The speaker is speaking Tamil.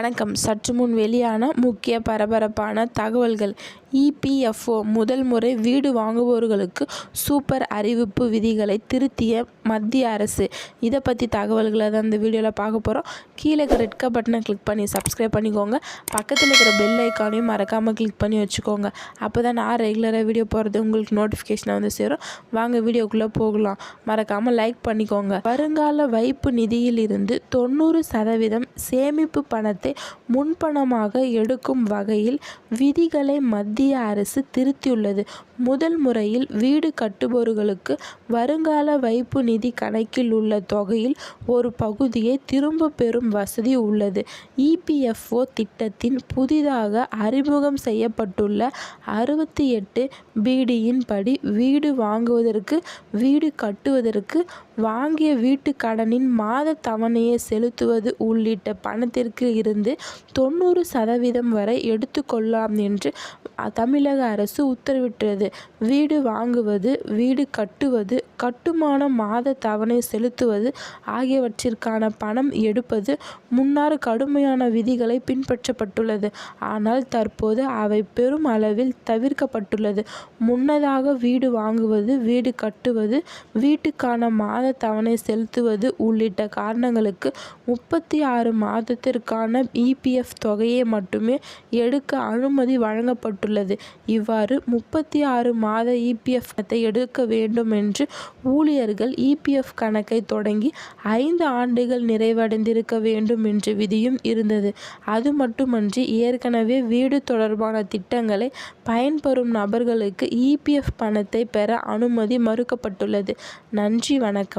வணக்கம். சற்று முன் வெளியான முக்கிய பரபரப்பான தகவல்கள். இபிஎஃப்ஓ முதல் முறை வீடு வாங்குபவர்களுக்கு சூப்பர் அறிவிப்பு விதிகளை திருத்திய மத்திய அரசு. இதை பற்றி தகவல்களை தான் இந்த வீடியோவில் பார்க்க போகிறோம். கீழே இருக்கிற ரெட் கலர் பட்டனை கிளிக் பண்ணி சப்ஸ்கிரைப் பண்ணிக்கோங்க. பக்கத்தில் இருக்கிற பெல் ஐக்கானையும் மறக்காமல் கிளிக் பண்ணி வச்சுக்கோங்க. அப்போ தான் நான் ரெகுலராக வீடியோ போகிறது உங்களுக்கு நோட்டிஃபிகேஷனை வந்து சேரும். வாங்க வீடியோக்குள்ளே போகலாம். மறக்காமல் லைக் பண்ணிக்கோங்க. வருங்கால வைப்பு நிதியில் இருந்து 90% சேமிப்பு பணத்தை முன்பணமாக எடுக்கும் வகையில் விதிகளை மத்திய அரசு திருத்தியுள்ளது. முதல் முறையில் வீடு கட்டுபவர்களுக்கு வருங்கால வைப்பு நிதி கணக்கில் உள்ள தொகையில் ஒரு பகுதியை திரும்ப பெறும் வசதி உள்ளது. இபிஎஃப்ஓ திட்டத்தின் புதிதாக அறிமுகம் செய்யப்பட்டுள்ள 68 பிடியின் படி வீடு வாங்குவதற்கு, வீடு கட்டுவதற்கு, வாங்கிய வீட்டு கடனின் மாத தவணையை செலுத்துவது உள்ளிட்ட பணத்திற்கு இருந்து 90% வரை எடுத்துக்கொள்ளலாம் என்று தமிழக அரசு உத்தரவிட்டது. வீடு வாங்குவது, வீடு கட்டுவது, கட்டுமான மாத தவணை செலுத்துவது ஆகியவற்றிற்கான பணம் எடுப்பது முன்னர் கடுமையான விதிகளை பின்பற்றப்பட்டுள்ளது. ஆனால் தற்போது அவை பெரும் அளவில் தவிர்க்கப்பட்டுள்ளது. முன்னதாக வீடு வாங்குவது, வீடு கட்டுவது, வீட்டுக்கான மாத தவணை செலுத்துவது உள்ளிட்ட காரணங்களுக்கு 36 மாதத்திற்கான இபிஎஃப் தொகையை மட்டுமே எடுக்க அனுமதி வழங்கப்பட்டுள்ளது. இவ்வாறு 36 மாத இபிஎஃப் பணத்தை எடுக்க வேண்டும் என்று ஊழியர்கள் இபிஎஃப் கணக்கை தொடங்கி 5 ஆண்டுகள் நிறைவடைந்திருக்க வேண்டும் என்ற விதியும் இருந்தது. அது மட்டுமன்றி ஏற்கனவே வீடு தொடர்பான திட்டங்களை பயன்பெறும் நபர்களுக்கு இபிஎஃப் பணத்தை பெற அனுமதி மறுக்கப்பட்டுள்ளது. நன்றி, வணக்கம்.